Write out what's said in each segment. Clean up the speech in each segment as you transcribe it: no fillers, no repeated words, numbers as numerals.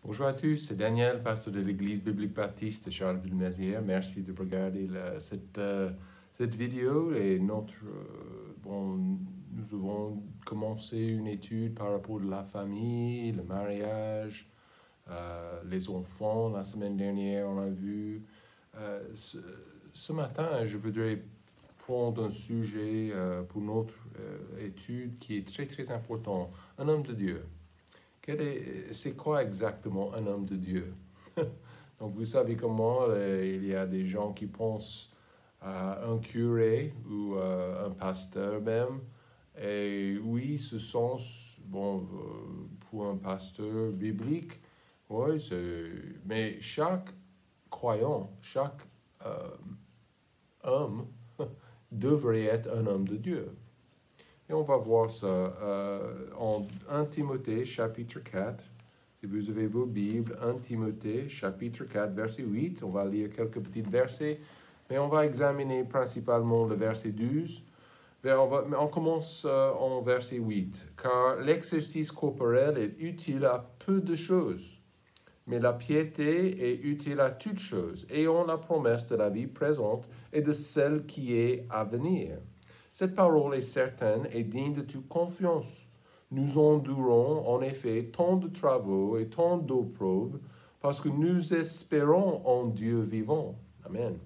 Bonjour à tous, c'est Daniel, pasteur de l'Église biblique baptiste de Charleville-Mézières. Merci de regarder cette vidéo et nous avons commencé une étude par rapport à la famille, le mariage, les enfants. La semaine dernière, on a vu. Ce matin, je voudrais prendre un sujet pour notre étude qui est très très important, un homme de Dieu. C'est quoi exactement un homme de Dieu? Donc, vous savez comment il y a des gens qui pensent à un curé ou un pasteur même. Et oui, ce sens, pour un pasteur biblique, oui, mais chaque croyant, chaque homme devrait être un homme de Dieu. Et on va voir ça en 1 Timothée, chapitre 4. Si vous avez vos Bibles, 1 Timothée, chapitre 4, verset 8. On va lire quelques petits versets, mais on va examiner principalement le verset 12. On commence en verset 8. Car l'exercice corporel est utile à peu de choses, mais la piété est utile à toutes choses, ayant la promesse de la vie présente et de celle qui est à venir. Cette parole est certaine et digne de toute confiance. Nous endurons en effet tant de travaux et tant d'opprobles parce que nous espérons en Dieu vivant. Amen.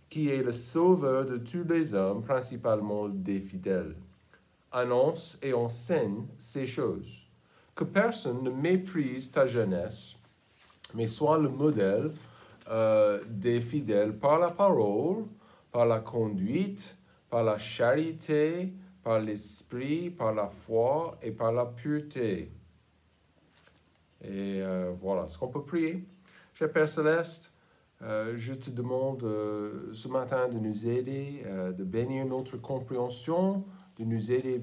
Qui est le sauveur de tous les hommes, principalement des fidèles. Annonce et enseigne ces choses. Que personne ne méprise ta jeunesse, mais sois le modèle des fidèles par la parole, par la conduite, par la charité, par l'esprit, par la foi et par la pureté. Et voilà, est-ce qu'on peut prier? Cher Père Céleste, je te demande ce matin de nous aider, de bénir notre compréhension, de nous aider,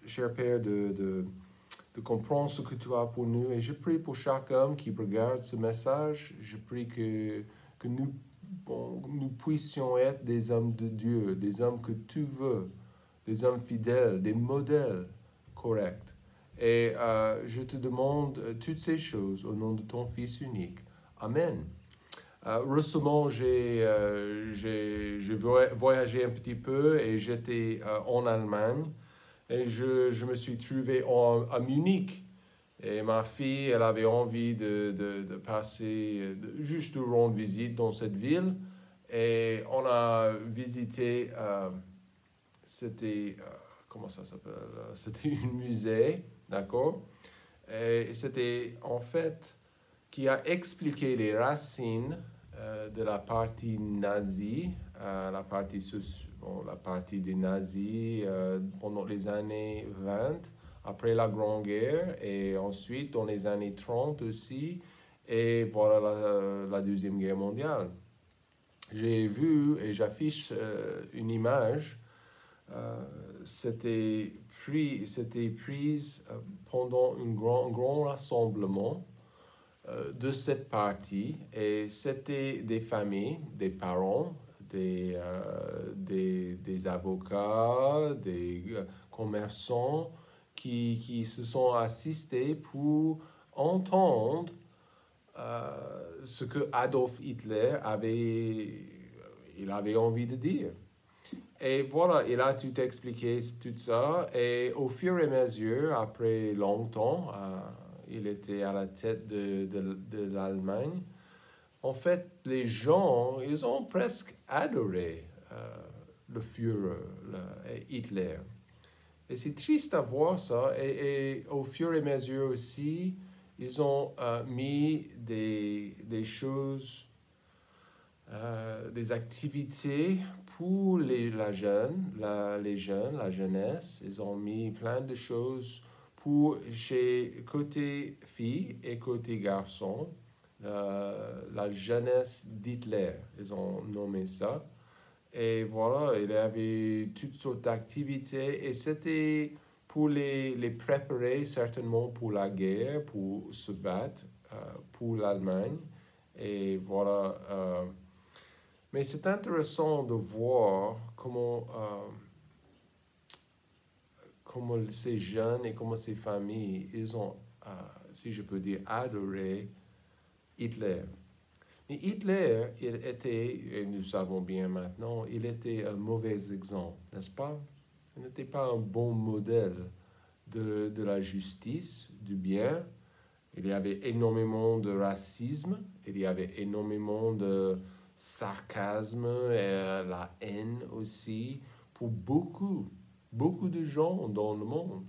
cher Père, de comprendre ce que tu as pour nous. Et je prie pour chaque homme qui regarde ce message. Je prie que nous puissions être des hommes de Dieu, des hommes que tu veux, des hommes fidèles, des modèles corrects. Et je te demande toutes ces choses au nom de ton Fils unique. Amen. Récemment, j'ai voyagé un petit peu et j'étais en Allemagne. Et je me suis trouvé à Munich. Et ma fille, elle avait envie de passer juste de rendre visite dans cette ville. Et on a visité, comment ça s'appelle? C'était un musée, d'accord? Et c'était en fait qui a expliqué les racines de la partie nazie, la partie des nazis pendant les années 20, après la Grande Guerre, et ensuite dans les années 30 aussi, et voilà la Deuxième Guerre mondiale. J'ai vu et j'affiche une image, c'était prise pendant un grand rassemblement de cette partie, et c'était des familles, des parents, des avocats, des commerçants qui se sont assistés pour entendre ce que Adolf Hitler avait envie de dire. Et voilà, il a tout expliqué, tout ça, et au fur et à mesure, après longtemps, il était à la tête de l'Allemagne. En fait, les gens, ils ont presque adoré le Führer, Hitler. Et c'est triste à voir ça. Et au fur et à mesure aussi, ils ont mis des choses, des activités pour la jeunesse. Ils ont mis plein de choses pour côté filles et côté garçons, la jeunesse d'Hitler, ils ont nommé ça. Et voilà, il y avait toutes sortes d'activités et c'était pour les préparer certainement pour la guerre, pour se battre pour l'Allemagne. Et voilà. Mais c'est intéressant de voir comment ces jeunes et comment ces familles, si je peux dire, adorer Hitler. Mais Hitler, il était, et nous savons bien maintenant, il était un mauvais exemple, n'est-ce pas? Il n'était pas un bon modèle de la justice, du bien. Il y avait énormément de racisme, il y avait énormément de sarcasme et la haine aussi pour beaucoup de gens dans le monde.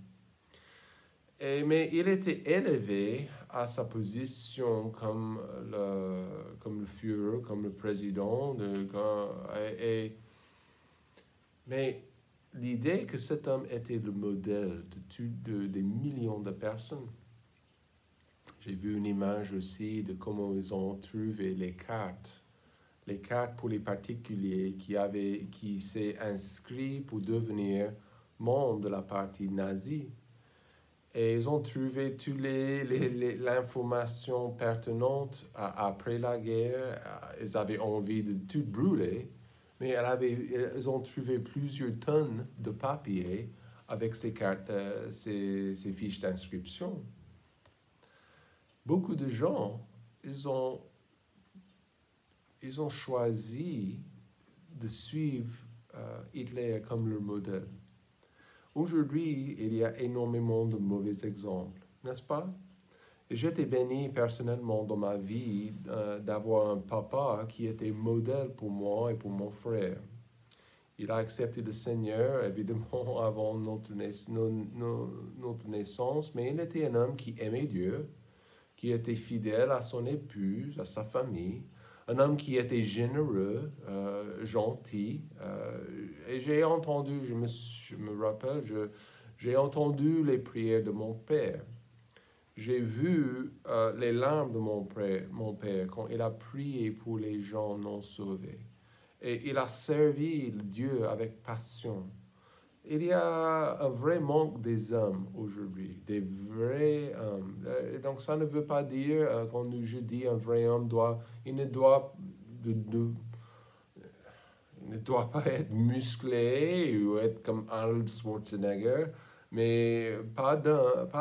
Mais il était élevé à sa position comme le Führer, comme le président. Mais l'idée que cet homme était le modèle des millions de personnes. J'ai vu une image aussi de comment ils ont trouvé les cartes pour les particuliers qui s'est inscrit pour devenir membre de la partie nazie. Et ils ont trouvé toute l'information pertinente après la guerre. Ils avaient envie de tout brûler, mais ils ont trouvé plusieurs tonnes de papier avec ces cartes, ces fiches d'inscription. Beaucoup de gens, ils ont choisi de suivre Hitler comme leur modèle. Aujourd'hui, il y a énormément de mauvais exemples, n'est-ce pas? Et j'étais béni personnellement dans ma vie d'avoir un papa qui était modèle pour moi et pour mon frère. Il a accepté le Seigneur, évidemment, avant notre naissance, mais il était un homme qui aimait Dieu, qui était fidèle à son épouse, à sa famille, un homme qui était généreux, gentil. Et j'ai entendu, je me rappelle, j'ai entendu les prières de mon père. J'ai vu les larmes de mon père quand il a prié pour les gens non sauvés. Et il a servi Dieu avec passion. Il y a un vrai manque des hommes aujourd'hui, des vrais hommes. Donc ça ne veut pas dire, quand je dis un vrai homme, il ne doit pas être musclé ou être comme Arnold Schwarzenegger, mais pas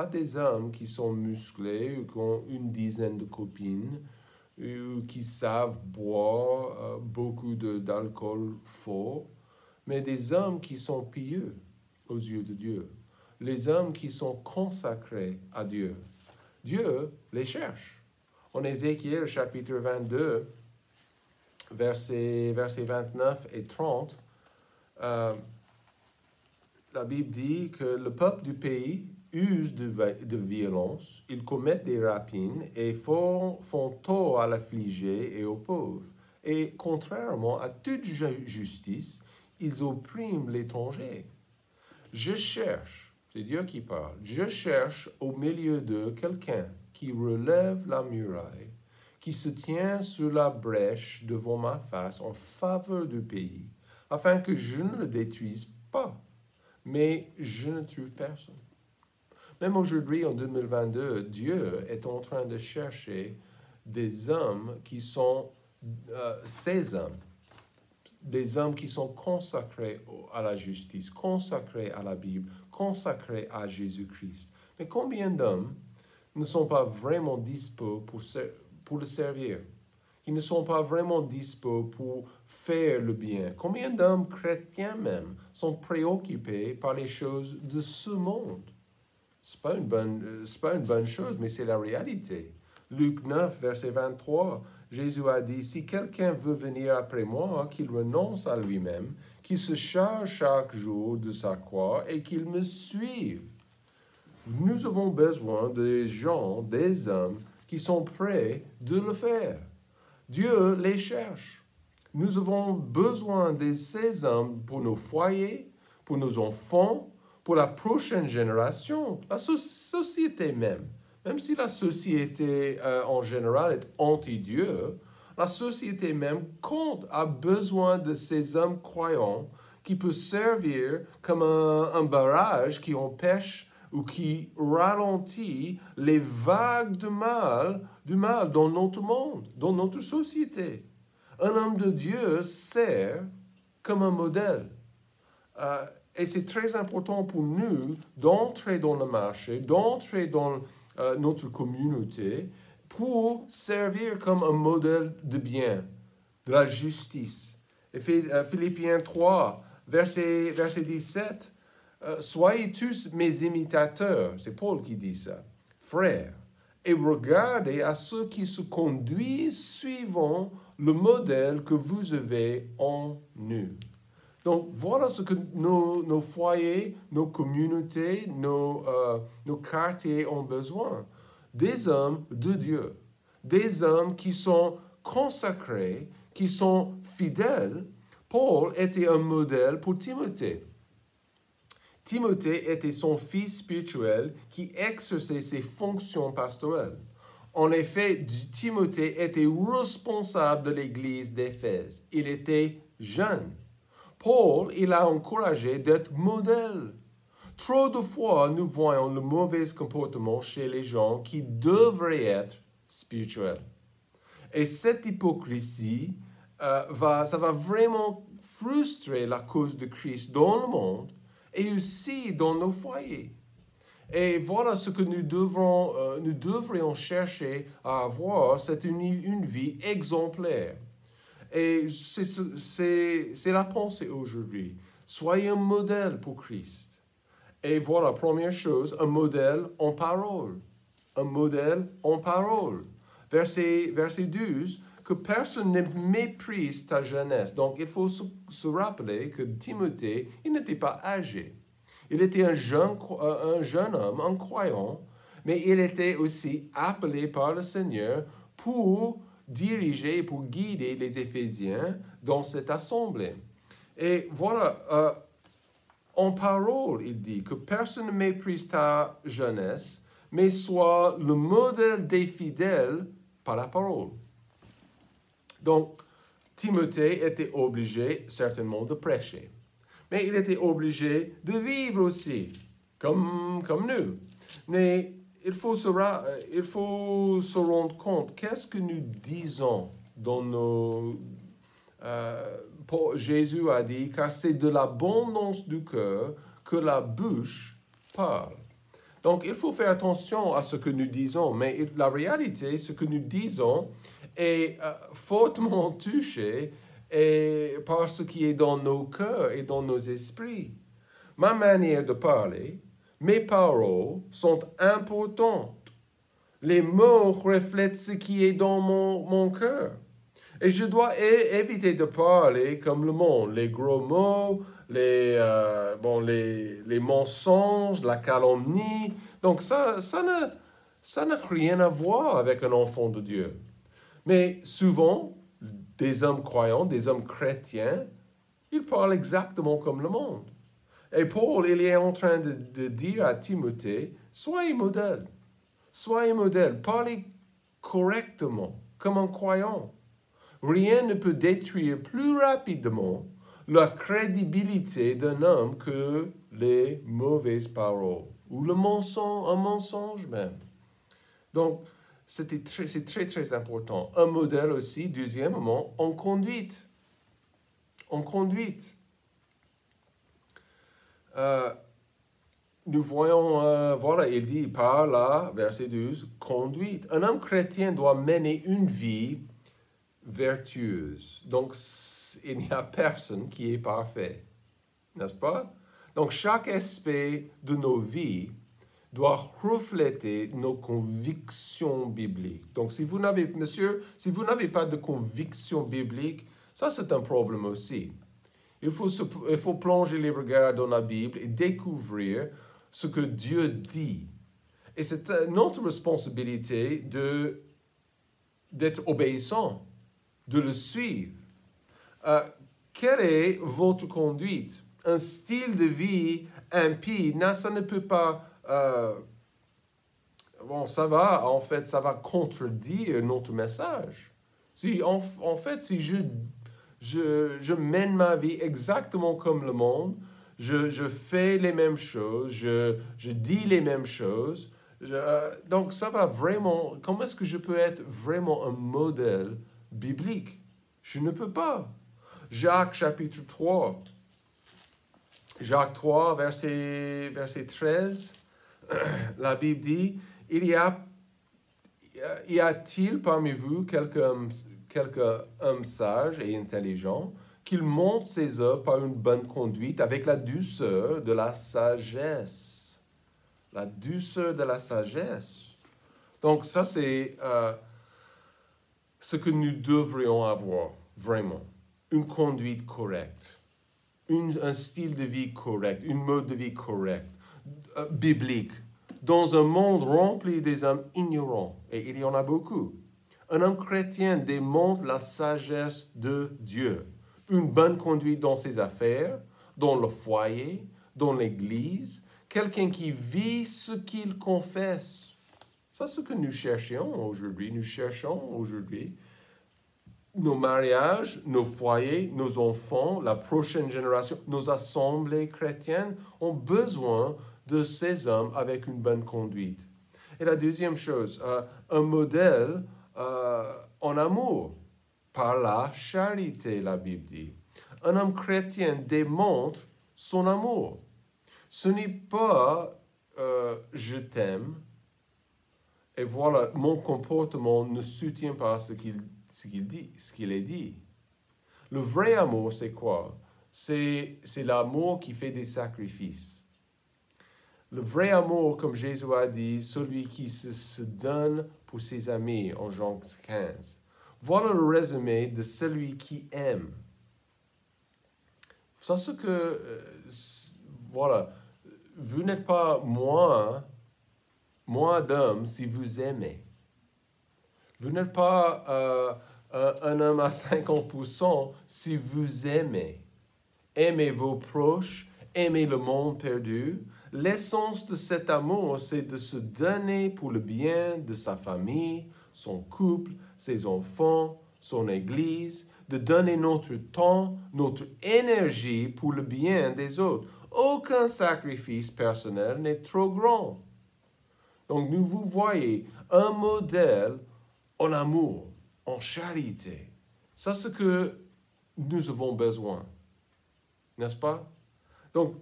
des hommes qui sont musclés ou qui ont une dizaine de copines ou qui savent boire beaucoup d'alcool faux, mais des hommes qui sont pieux aux yeux de Dieu, les hommes qui sont consacrés à Dieu. Dieu les cherche. En Ézéchiel chapitre 22, versets 29 et 30, la Bible dit que le peuple du pays use de violence, ils commettent des rapines et font tort à l'affligé et aux pauvres. Et contrairement à toute justice, ils oppriment l'étranger. Je cherche, c'est Dieu qui parle, je cherche au milieu d'eux quelqu'un qui relève la muraille, qui se tient sur la brèche devant ma face en faveur du pays, afin que je ne le détruise pas. Mais je ne trouve personne. Même aujourd'hui, en 2022, Dieu est en train de chercher des hommes qui sont ces hommes. Des hommes qui sont consacrés à la justice, consacrés à la Bible, consacrés à Jésus-Christ. Mais combien d'hommes ne sont pas vraiment dispos pour le servir, qui ne sont pas vraiment dispos pour faire le bien? Combien d'hommes chrétiens même sont préoccupés par les choses de ce monde? C'est pas une bonne chose, mais c'est la réalité. Luc 9, verset 23, Jésus a dit, « Si quelqu'un veut venir après moi, qu'il renonce à lui-même, qu'il se charge chaque jour de sa croix et qu'il me suive. » Nous avons besoin des gens, des hommes qui sont prêts de le faire. Dieu les cherche. Nous avons besoin de ces hommes pour nos foyers, pour nos enfants, pour la prochaine génération, la société même. Même si la société en général est anti-Dieu, la société même a besoin de ces hommes croyants qui peuvent servir comme un barrage qui empêche ou qui ralentit les vagues du mal dans notre monde, dans notre société. Un homme de Dieu sert comme un modèle. Et c'est très important pour nous d'entrer dans le marché, d'entrer dans notre communauté pour servir comme un modèle de bien, de la justice. Philippiens 3, verset 17, soyez tous mes imitateurs, c'est Paul qui dit ça, frères, et regardez à ceux qui se conduisent suivant le modèle que vous avez en nous. Donc, voilà ce que nos foyers, nos communautés, nos quartiers ont besoin. Des hommes de Dieu, des hommes qui sont consacrés, qui sont fidèles. Paul était un modèle pour Timothée. Timothée était son fils spirituel qui exerçait ses fonctions pastorales. En effet, Timothée était responsable de l'église d'Éphèse. Il était jeune. Paul, il a encouragé d'être modèle. Trop de fois, nous voyons le mauvais comportement chez les gens qui devraient être spirituels. Et cette hypocrisie, ça va vraiment frustrer la cause de Christ dans le monde et aussi dans nos foyers. Et voilà ce que nous devrions chercher à avoir, c'est une vie exemplaire. Et c'est la pensée aujourd'hui. Soyez un modèle pour Christ. Et voilà, première chose, un modèle en parole. Un modèle en parole. Verset 12, que personne ne méprise ta jeunesse. Donc, il faut se rappeler que Timothée, il n'était pas âgé. Il était un jeune homme, un croyant, mais il était aussi appelé par le Seigneur pour diriger, pour guider les Éphésiens dans cette assemblée. Et voilà, en parole, il dit que personne ne méprise ta jeunesse, mais sois le modèle des fidèles par la parole. Donc, Timothée était obligé certainement de prêcher. Mais il était obligé de vivre aussi, comme nous. Mais il faut se rendre compte, qu'est-ce que nous disons dans nos... Jésus a dit, car c'est de l'abondance du cœur que la bouche parle. Donc, il faut faire attention à ce que nous disons, mais la réalité, ce que nous disons est fortement touché par ce qui est dans nos cœurs et dans nos esprits. Ma manière de parler, mes paroles sont importantes. Les mots reflètent ce qui est dans mon cœur. Et je dois éviter de parler comme le monde, les gros mots, les mensonges, la calomnie. Donc ça n'a rien à voir avec un enfant de Dieu. Mais souvent, des hommes croyants, des hommes chrétiens, ils parlent exactement comme le monde. Et Paul, il est en train de dire à Timothée, soyez modèle. Soyez modèle, parlez correctement, comme un croyant. Rien ne peut détruire plus rapidement la crédibilité d'un homme que les mauvaises paroles, ou un mensonge même. Donc, c'est très, très important. Un modèle aussi, deuxièmement, en conduite. En conduite. Nous voyons, voilà, il dit par là, verset 12, conduite. Un homme chrétien doit mener une vie vertueuse. Donc, il n'y a personne qui est parfait, n'est-ce pas? Donc, chaque aspect de nos vies doit refléter nos convictions bibliques. Donc, si vous n'avez pas de convictions bibliques, ça c'est un problème aussi. Il faut plonger les regards dans la Bible et découvrir ce que Dieu dit. Et c'est notre responsabilité d'être obéissant, de le suivre. Quelle est votre conduite? Un style de vie impie, ça ne peut pas... ça va contredire notre message. Si je mène ma vie exactement comme le monde, je fais les mêmes choses, je dis les mêmes choses, donc ça va vraiment... Comment est-ce que je peux être vraiment un modèle biblique? Je ne peux pas. Jacques chapitre 3. Jacques 3, verset 13, la Bible dit, y a-t-il parmi vous quelqu'un homme sage et intelligent qu'il montre ses œuvres par une bonne conduite avec la douceur de la sagesse? La douceur de la sagesse. Donc ça, c'est ce que nous devrions avoir, vraiment. Une conduite correcte, un style de vie correct, une mode de vie correct, biblique, dans un monde rempli des hommes ignorants, et il y en a beaucoup. Un homme chrétien démontre la sagesse de Dieu, une bonne conduite dans ses affaires, dans le foyer, dans l'église, quelqu'un qui vit ce qu'il confesse. C'est ce que nous cherchons aujourd'hui. Nous cherchons aujourd'hui nos mariages, nos foyers, nos enfants, la prochaine génération, nos assemblées chrétiennes ont besoin de ces hommes avec une bonne conduite. Et la deuxième chose, un modèle en amour, par la charité, la Bible dit. Un homme chrétien démontre son amour. Ce n'est pas je t'aime, et voilà, mon comportement ne soutient pas ce qu'il est dit. Le vrai amour, c'est quoi? C'est l'amour qui fait des sacrifices. Le vrai amour, comme Jésus a dit, celui qui se donne pour ses amis, en Jean 15. Voilà le résumé de celui qui aime. C'est ce que, voilà, vous n'êtes pas moins d'homme si vous aimez. Vous n'êtes pas un homme à 50% si vous aimez. Aimez vos proches, aimez le monde perdu. L'essence de cet amour, c'est de se donner pour le bien de sa famille, son couple, ses enfants, son église, de donner notre temps, notre énergie pour le bien des autres. Aucun sacrifice personnel n'est trop grand. Donc, vous voyez un modèle en amour, en charité. C'est ce que nous avons besoin. N'est-ce pas? Donc,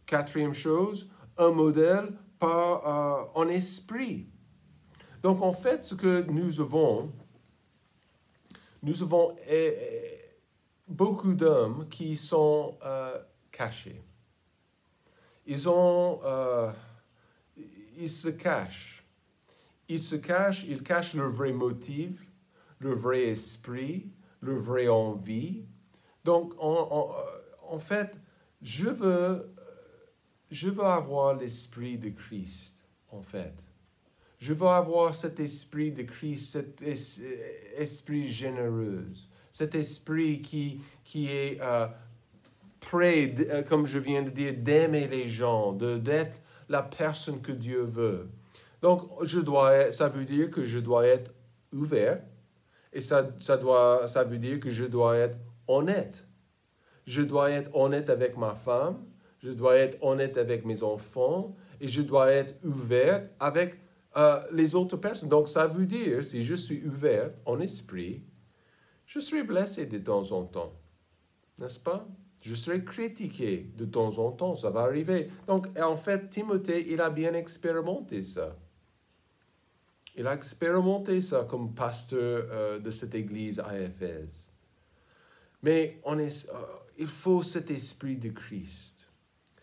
quatrième chose, un modèle en esprit. Donc, en fait, ce que nous avons beaucoup d'hommes qui sont cachés. Ils se cachent. Ils cachent leur vrai motif, leur vrai esprit, leur vraie envie. Donc, en fait, je veux avoir l'esprit de Christ, en fait. Je veux avoir cet esprit de Christ, cet esprit généreux, cet esprit qui est prêt, comme je viens de dire, d'aimer les gens, d'être la personne que Dieu veut. Donc, ça veut dire que je dois être ouvert, et ça veut dire que je dois être honnête. Je dois être honnête avec ma femme, je dois être honnête avec mes enfants, et je dois être ouvert avec les autres personnes. Donc, ça veut dire, si je suis ouvert en esprit, je serai blessé de temps en temps, n'est-ce pas? Je serai critiqué de temps en temps, ça va arriver. Donc, en fait, Timothée, il a bien expérimenté ça. Il a expérimenté ça comme pasteur de cette église à Éphèse. Mais il faut cet esprit de Christ,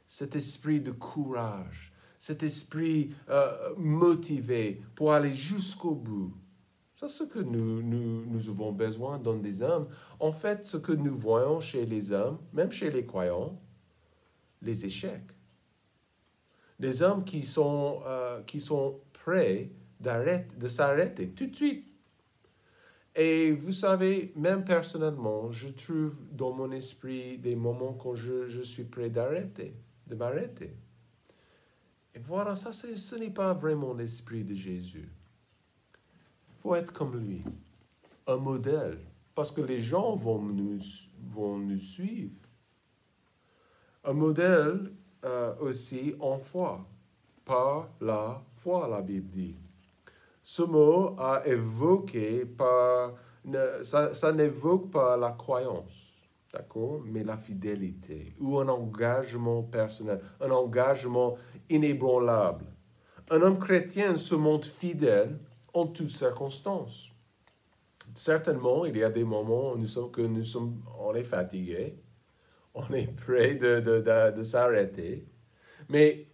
cet esprit de courage, cet esprit motivé pour aller jusqu'au bout. C'est ce que nous avons besoin dans des hommes. En fait, ce que nous voyons chez les hommes, même chez les croyants, les échecs. Des hommes qui sont prêts de s'arrêter tout de suite. Et vous savez, même personnellement, je trouve dans mon esprit des moments quand je suis prêt de m'arrêter. Et voilà, ça, ce n'est pas vraiment l'esprit de Jésus. Il faut être comme lui, un modèle, parce que les gens vont nous suivre. Un modèle aussi en foi, par la foi, la Bible dit. Ce mot ça n'évoque pas la croyance, d'accord, mais la fidélité ou un engagement personnel, un engagement inébranlable. Un homme chrétien se montre fidèle en toutes circonstances. Certainement, il y a des moments où on est fatigué, on est prêt de s'arrêter, mais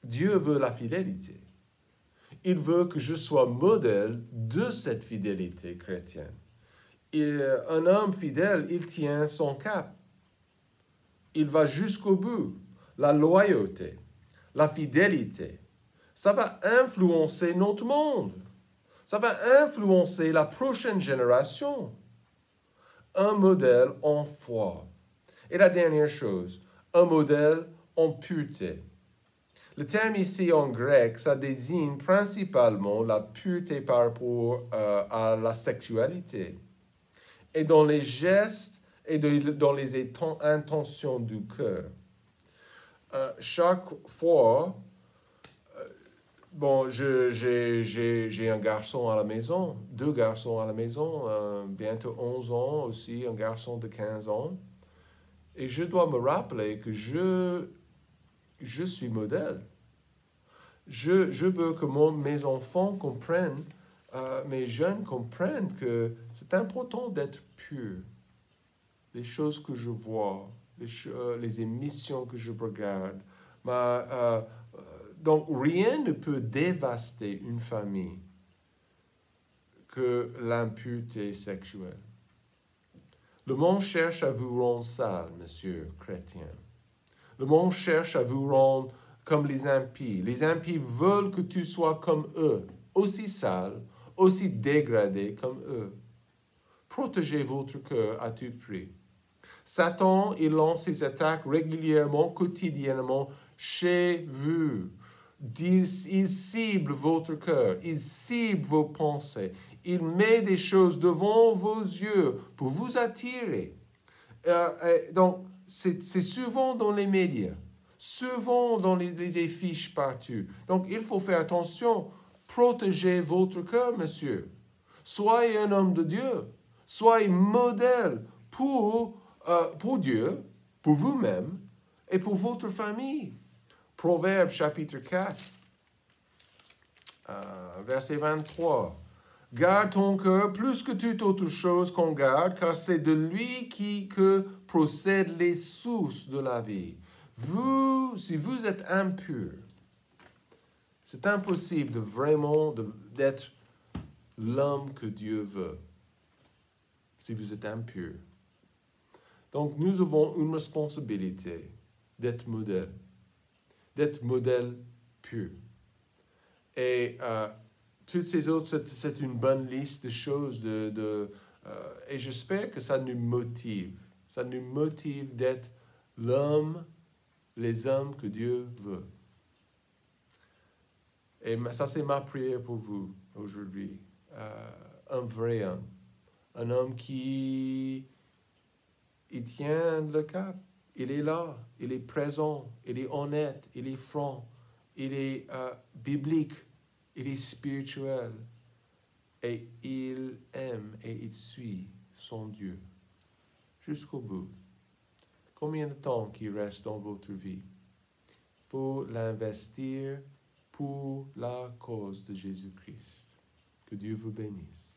Dieu veut la fidélité. Il veut que je sois modèle de cette fidélité chrétienne. Et un homme fidèle, il tient son cap. Il va jusqu'au bout. La loyauté, la fidélité, ça va influencer notre monde. Ça va influencer la prochaine génération. Un modèle en foi. Et la dernière chose, un modèle en pureté. Le terme ici en grec, ça désigne principalement la pureté par rapport à la sexualité. Et dans les gestes et dans les intentions du cœur. Chaque fois, bon, j'ai un garçon à la maison, 2 garçons à la maison, bientôt 11 ans aussi, un garçon de 15 ans. Et je dois me rappeler que je suis modèle. Je veux que mes enfants comprennent, mes jeunes comprennent que c'est important d'être pur. Les choses que je vois, les émissions que je regarde. Donc, rien ne peut dévaster une famille que l'impureté sexuelle. Le monde cherche à vous rendre sale, monsieur chrétien. Le monde cherche à vous rendre comme les impies. Les impies veulent que tu sois comme eux, aussi sale, aussi dégradé comme eux. Protégez votre cœur à tout prix. Satan, il lance ses attaques régulièrement, quotidiennement chez vous. Il cible votre cœur, il cible vos pensées. Il met des choses devant vos yeux pour vous attirer. Donc, c'est souvent dans les médias, souvent dans les affiches partout. Donc, il faut faire attention. Protégez votre cœur, monsieur. Soyez un homme de Dieu. Soyez modèle pour Dieu, pour vous-même et pour votre famille. Proverbe chapitre 4, verset 23. Garde ton cœur plus que toute autre chose qu'on garde, car c'est de lui que procèdent les sources de la vie. Si vous êtes impur, c'est impossible d'être l'homme que Dieu veut, si vous êtes impur. Donc, nous avons une responsabilité d'être modèle pur. Et toutes ces autres, c'est une bonne liste de choses. Et j'espère que ça nous motive. Ça nous motive d'être les hommes que Dieu veut. Et ça, c'est ma prière pour vous aujourd'hui. Un vrai homme. Un homme qui tient le cap. Il est là. Il est présent. Il est honnête. Il est franc. Il est biblique. Il est spirituel. Et il aime et il suit son Dieu jusqu'au bout. Combien de temps qu'il reste dans votre vie pour l'investir pour la cause de Jésus-Christ? Que Dieu vous bénisse.